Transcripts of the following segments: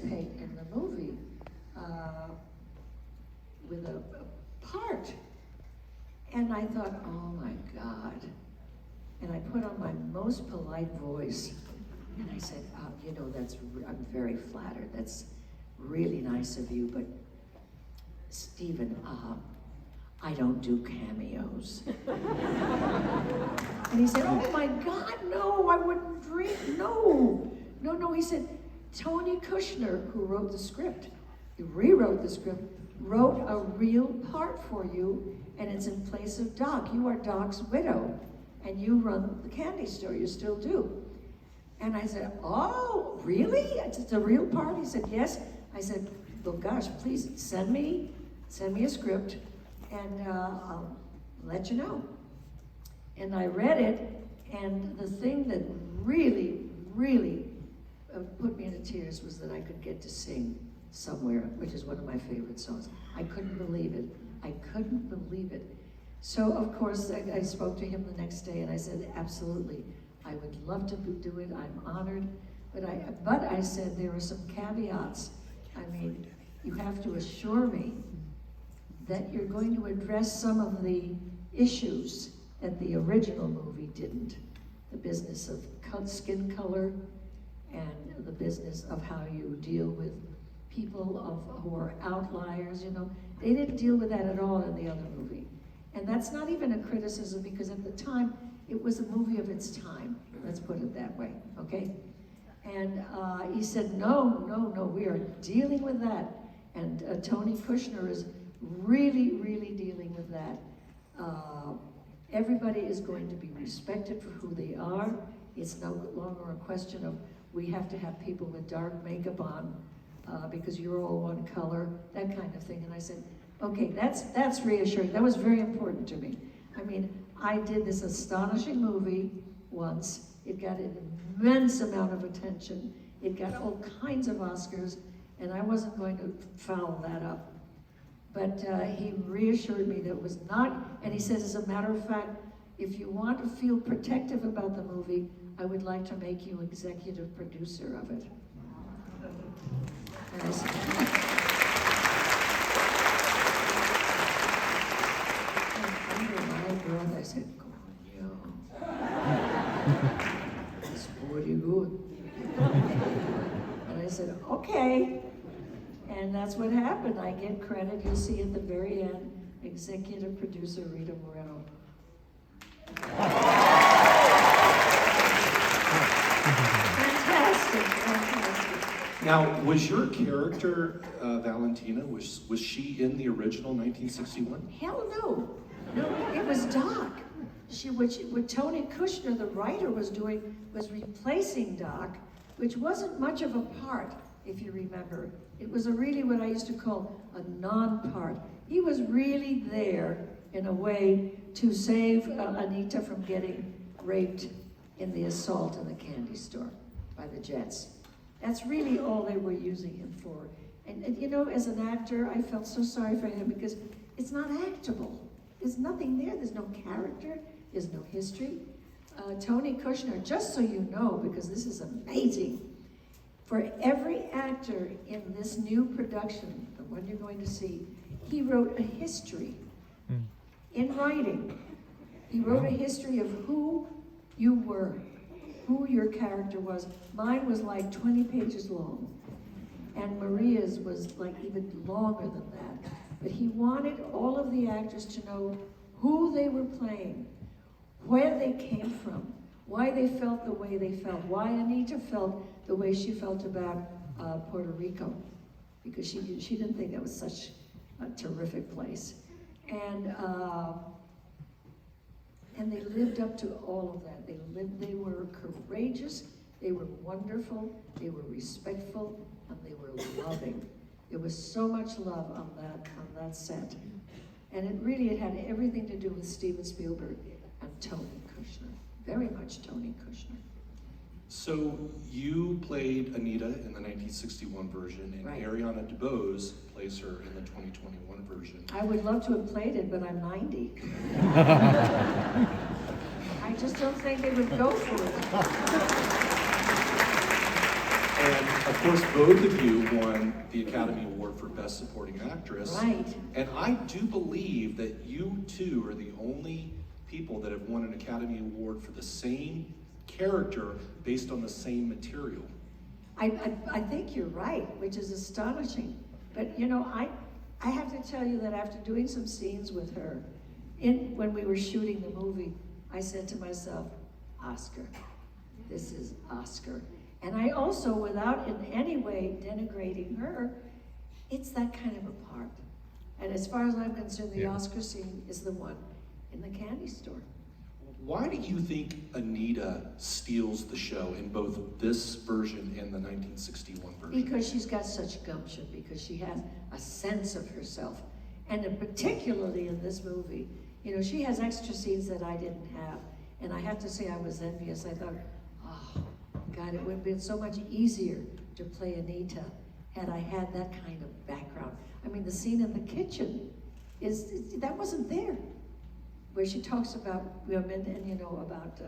participate in the movie with a part. And I thought, oh my God. And I put on my most polite voice. And I said, you know, I'm very flattered. That's really nice of you, but Stephen, I don't do cameos. And he said, oh my God, no, I wouldn't dream, no. No, he said, Tony Kushner, who wrote the script, he rewrote the script, wrote a real part for you, and it's in place of Doc. You are Doc's widow, and you run the candy store, you still do. And I said, oh, really? It's a real part? He said, yes. I said, well, gosh, please send me a script, and I'll let you know. And I read it, and the thing that really, really put me into tears was that I could get to sing Somewhere, which is one of my favorite songs. I couldn't believe it. I couldn't believe it. So, of course, I spoke to him the next day, and I said, absolutely, I would love to do it. I'm honored. But I said, there are some caveats. I mean, you have to assure me that you're going to address some of the issues that the original movie didn't. The business of skin color and the business of how you deal with people who are outliers, you know. They didn't deal with that at all in the other movie. And that's not even a criticism, because at the time, it was a movie of its time. Let's put it that way, okay? And he said, no, we are dealing with that. And Tony Kushner is really, really dealing with that. Everybody is going to be respected for who they are. It's no longer a question of we have to have people with dark makeup on because you're all one color, that kind of thing. And I said, okay, that's reassuring. That was very important to me. I mean, I did this astonishing movie once. It got an immense amount of attention. It got all kinds of Oscars, and I wasn't going to foul that up. But he reassured me that it was not, and he says, as a matter of fact, if you want to feel protective about the movie, I would like to make you executive producer of it. And I said, and under my breath, I said, it's pretty good. And I said, okay. And that's what happened. I get credit, you'll see at the very end, executive producer Rita Moreno. Fantastic. Now, was your character, Valentina, was she in the original 1961? Hell no. No, it was Doc. What Tony Kushner, the writer, was doing was replacing Doc, which wasn't much of a part, if you remember. It was really what I used to call a non-part. He was really there, in a way, to save Anita from getting raped in the assault in the candy store by the Jets. That's really all they were using him for. And you know, as an actor, I felt so sorry for him because it's not actable. There's nothing there. There's no character. There's no history. Tony Kushner, just so you know, because this is amazing, for every actor in this new production, the one you're going to see, he wrote a history in writing. He wrote a history of who you were, who your character was. Mine was like 20 pages long, and Maria's was like even longer than that. But he wanted all of the actors to know who they were playing, where they came from, why they felt the way they felt, why Anita felt the way she felt about Puerto Rico, because she didn't think that was such a terrific place. And they lived up to all of that. They were courageous, they were wonderful, they were respectful, and they were loving. There was so much love on that set. And it had everything to do with Steven Spielberg and Tony Kushner. Very much Tony Kushner. So you played Anita in the 1961 version, and right. Ariana DeBose plays her in the 2021 version. I would love to have played it, but I'm 90. I just don't think they would go for it. And of course, both of you won the Academy Award for Best Supporting Actress. Right. And I do believe that you two are the only people that have won an Academy Award for the same character based on the same material. I think you're right, which is astonishing. But you know, I have to tell you that after doing some scenes with her, when we were shooting the movie, I said to myself, Oscar, this is Oscar. And I also, without in any way denigrating her, it's that kind of a part. And as far as I'm concerned, the Oscar scene is the one in the candy store. Why do you think Anita steals the show in both this version and the 1961 version? Because she's got such gumption, because she has a sense of herself. And particularly in this movie, you know, she has extra scenes that I didn't have. And I have to say I was envious. I thought, oh, God, it would have been so much easier to play Anita had I had that kind of background. I mean, the scene in the kitchen, that wasn't there. Where she talks about women and, you know, about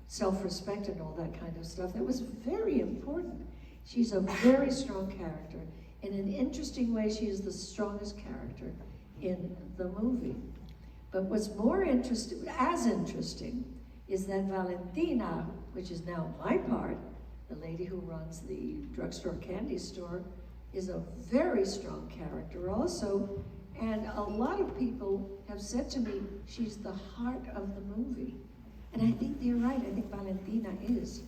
self-respect and all that kind of stuff. That was very important. She's a very strong character. In an interesting way, she is the strongest character in the movie. But what's more interesting, as interesting, is that Valentina, which is now my part, the lady who runs the drugstore candy store, is a very strong character also. And a lot of people have said to me, she's the heart of the movie. And I think they're right. I think Valentina is.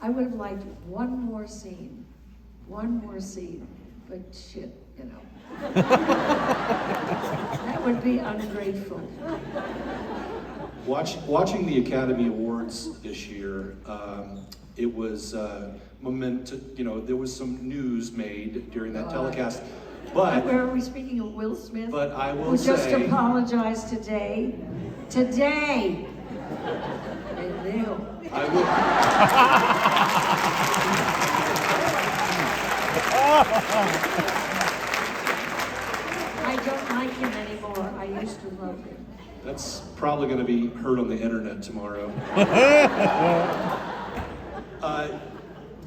I would have liked one more scene, but shit, you know. That would be ungrateful. Watching the Academy Awards this year, it was momentous. You know, there was some news made during that telecast. But where are we speaking of Will Smith? But I will who say, just apologized today. Today. I will. I don't like him anymore. I used to love him. That's probably going to be heard on the internet tomorrow.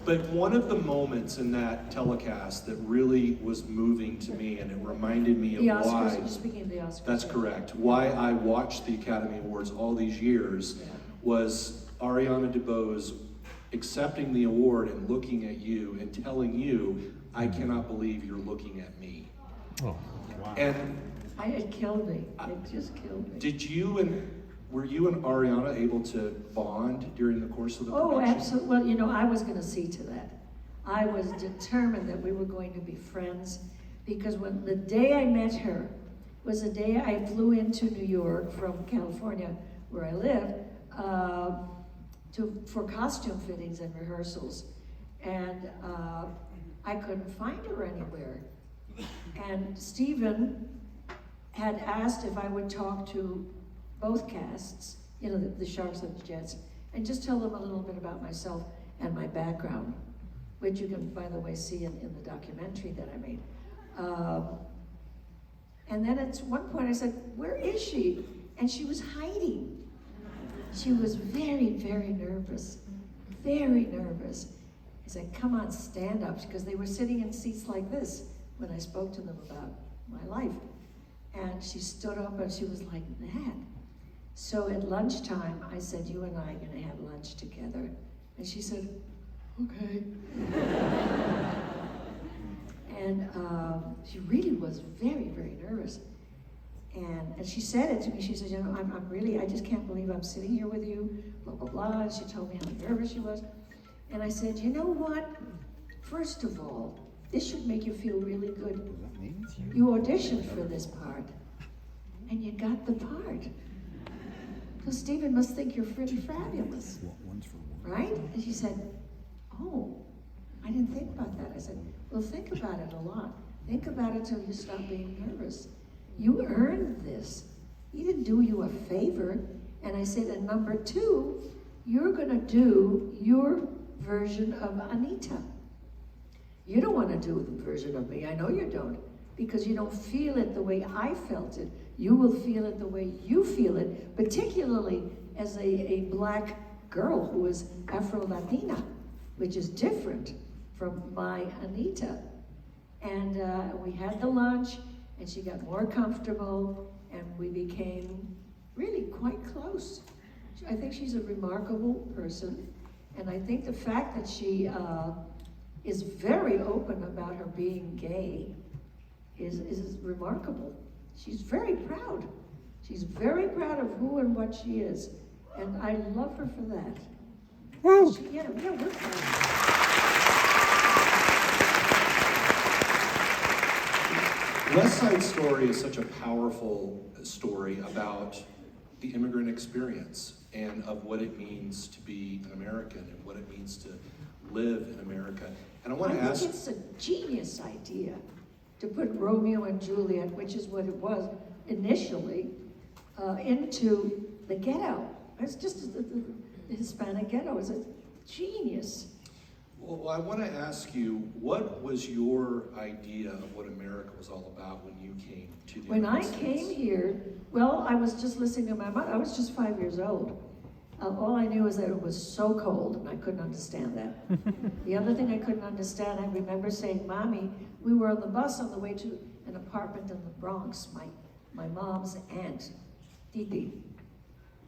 But one of the moments in that telecast that really was moving to me, and it reminded me of the Oscars, why. You're speaking of the Oscars. That's correct. Why I watched the Academy Awards all these years was Ariana DeBose accepting the award and looking at you and telling you, I cannot believe you're looking at me. Oh, wow. And It killed me. It just killed me. Were you and Ariana able to bond during the course of the production? Oh, absolutely. Well, you know, I was going to see to that. I was determined that we were going to be friends, because when the day I met her was the day I flew into New York from California, where I live, for costume fittings and rehearsals. And I couldn't find her anywhere. And Stephen had asked if I would talk to both casts, you know, the Sharks and the Jets, and just tell them a little bit about myself and my background, which you can, by the way, see in the documentary that I made. And then at one point I said, where is she? And she was hiding. She was very, very nervous, very nervous. I said, come on, stand up, because they were sitting in seats like this when I spoke to them about my life. And she stood up and she was like that. So at lunchtime, I said, you and I are gonna have lunch together. And she said, okay. And she really was very, very nervous. And she said it to me. She said, you know, I just can't believe I'm sitting here with you, blah, blah, blah. And she told me how nervous she was. And I said, you know what? First of all, this should make you feel really good. You auditioned for this part, and you got the part. So Stephen must think you're pretty fabulous, right? And she said, oh, I didn't think about that. I said, well, think about it a lot. Think about it till you stop being nervous. You earned this. He didn't do you a favor. And I said, and number two, you're gonna do your version of Anita. You don't want to do the version of me. I know you don't, because you don't feel it the way I felt it. You will feel it the way you feel it, particularly as a black girl who is Afro-Latina, which is different from my Anita. And we had the lunch, and she got more comfortable, and we became really quite close. I think she's a remarkable person, and I think the fact that she is very open about her being gay is remarkable. She's very proud. She's very proud of who and what she is, and I love her for that. Yeah, we're proud. West Side Story is such a powerful story about the immigrant experience and of what it means to be an American and what it means to live in America. And I want to ask... I think it's a genius idea to put Romeo and Juliet, which is what it was initially, into the ghetto. It's just the Hispanic ghetto. It's a genius. Well, I want to ask you, what was your idea of what America was all about when you came to the United States? When I came here, well, I was just listening to my mother. I was just 5 years old. All I knew was that it was so cold, and I couldn't understand that. The other thing I couldn't understand, I remember saying, Mommy, we were on the bus on the way to an apartment in the Bronx, my mom's aunt, Didi.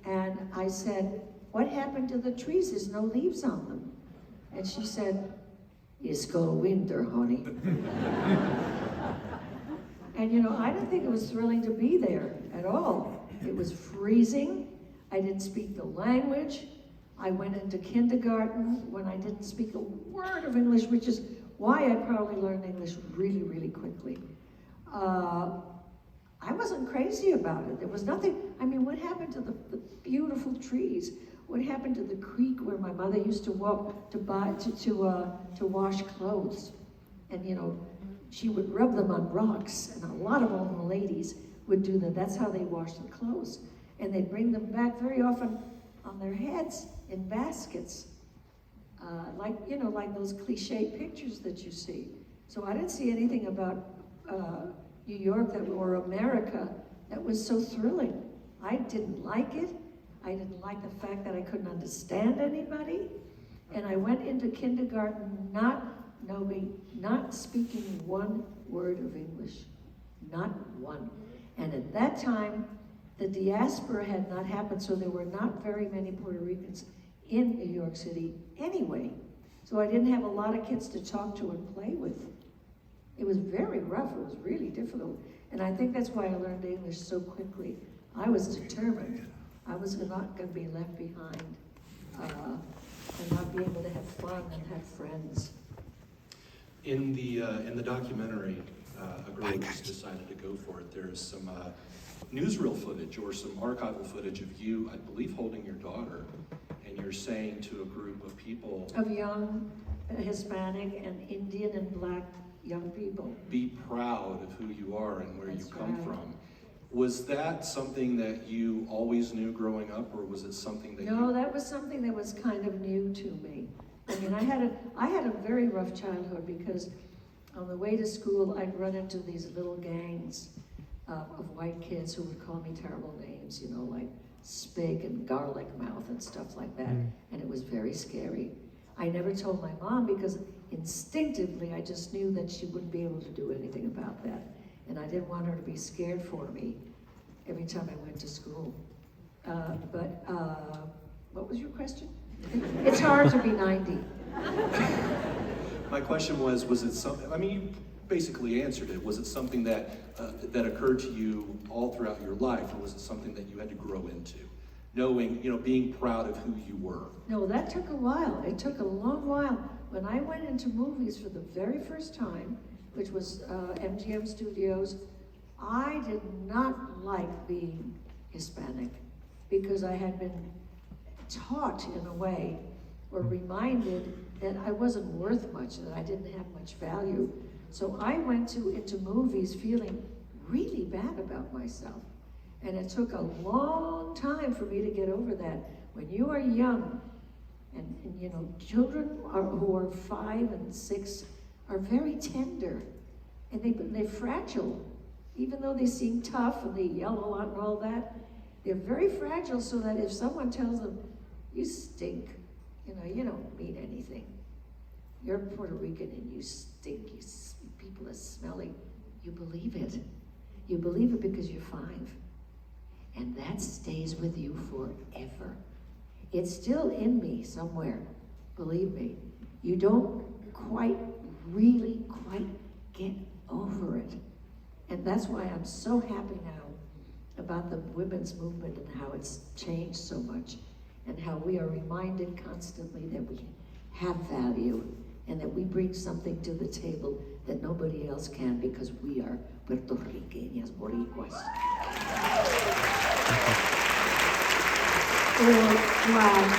And I said, what happened to the trees? There's no leaves on them. And she said, it's called winter, honey. And you know, I didn't think it was thrilling to be there at all. It was freezing. I didn't speak the language. I went into kindergarten when I didn't speak a word of English, which is why I probably learned English really, really quickly. I wasn't crazy about it. There was nothing, I mean, what happened to the beautiful trees? What happened to the creek where my mother used to walk to wash clothes? And you know, she would rub them on rocks, and a lot of old ladies would do that. That's how they washed the clothes. And they'd bring them back very often on their heads in baskets. Like those cliche pictures that you see. So I didn't see anything about New York or America that was so thrilling. I didn't like it. I didn't like the fact that I couldn't understand anybody. And I went into kindergarten not speaking one word of English. Not one. And at that time, the diaspora had not happened, so there were not very many Puerto Ricans in New York City anyway. So I didn't have a lot of kids to talk to and play with. It was very rough. It was really difficult. And I think that's why I learned English so quickly. I was determined. I was not going to be left behind and not be able to have fun and have friends. In the documentary, A Girl Just Decided to Go For It, there's some newsreel footage or some archival footage of you, I believe, holding your daughter, and you're saying to a group of people... Of young Hispanic and Indian and Black young people. Be proud of who you are and where That's you come right. from. Was that something that you always knew growing up, or was it something that No, that was something that was kind of new to me. I mean, I had a very rough childhood because on the way to school, I'd run into these little gangs of white kids who would call me terrible names, you know, like Spig and Garlic Mouth and stuff like that. And it was very scary. I never told my mom because instinctively I just knew that she wouldn't be able to do anything about that. And I didn't want her to be scared for me every time I went to school. What was your question? It's hard to be 90. My question was it something, I mean, you basically answered it. Was it something that occurred to you all throughout your life, or was it something that you had to grow into? Knowing, you know, being proud of who you were. No, that took a while. It took a long while. When I went into movies for the very first time, which was MGM Studios, I did not like being Hispanic because I had been taught in a way or reminded that I wasn't worth much, that I didn't have much value. So I went into movies feeling really bad about myself. And it took a long time for me to get over that. When you are young, and you know, children who are 5 and 6 are very tender, and they're fragile. Even though they seem tough and they yell a lot and all that, they're very fragile, so that if someone tells them, you stink, you know, you don't mean anything. you're Puerto Rican and you stink, people are smelly. You believe it. You believe it because you're 5. And that stays with you forever. It's still in me somewhere, believe me. You don't really quite get over it. And that's why I'm so happy now about the women's movement and how it's changed so much, and how we are reminded constantly that we have value and that we bring something to the table that nobody else can, because we are Puertorriqueñas, Boricuas. Or Black,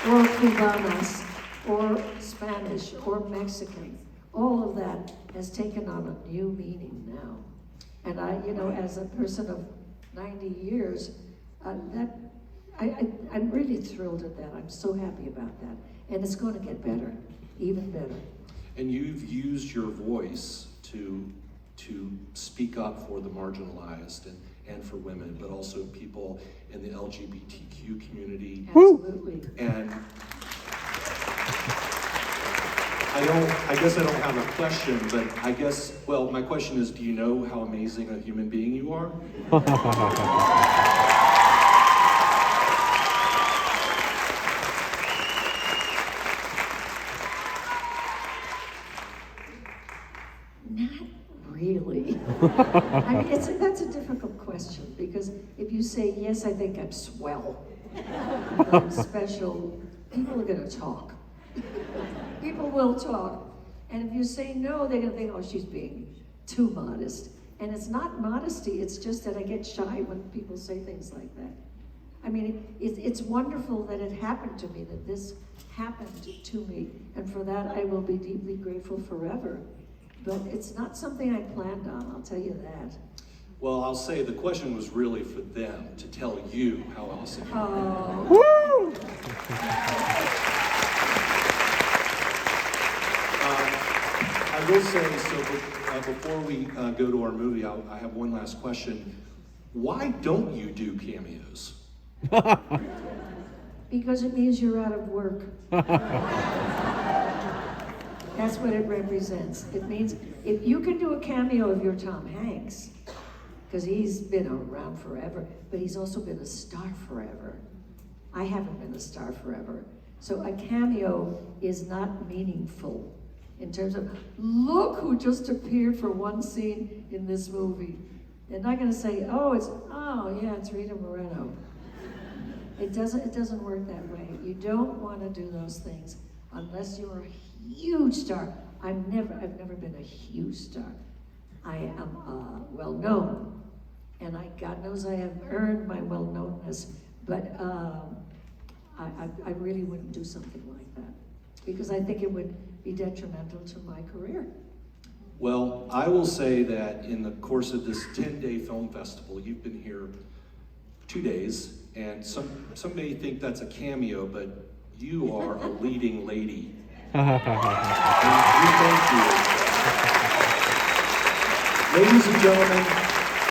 or Cubanas, or Spanish, or Mexican. All of that has taken on a new meaning now. And I, as a person of 90 years, I'm really thrilled at that. I'm so happy about that. And it's going to get better, even better. And you've used your voice to speak up for the marginalized and for women, but also people in the LGBTQ community. Absolutely. And I guess I don't have a question, but my question is, do you know how amazing a human being you are? Not really. That's a difficult question, because if you say, yes, I think I'm swell, I'm special, people are going to talk. People will talk. And if you say no, they're going to think, oh, she's being too modest. And it's not modesty, it's just that I get shy when people say things like that. I mean, it's wonderful that it happened to me, that this happened to me. And for that, I will be deeply grateful forever. But it's not something I planned on, I'll tell you that. Well, I'll say the question was really for them to tell you how awesome you are. Oh. Woo! I will say, so before we go to our movie, I have one last question. Why don't you do cameos? Because it means you're out of work. That's what it represents. It means if you can do a cameo of your Tom Hanks, because he's been around forever, but he's also been a star forever. I haven't been a star forever. So a cameo is not meaningful in terms of, look who just appeared for one scene in this movie. They're not gonna say, it's Rita Moreno. It doesn't work that way. You don't wanna do those things unless you're a huge star. I've never been a huge star. I am well known, and God knows I have earned my well-knownness, but I really wouldn't do something like that, because I think it would be detrimental to my career. Well, I will say that in the course of this 10-day film festival, you've been here 2 days, and some may think that's a cameo, but you are a leading lady. And we thank you. Ladies and gentlemen,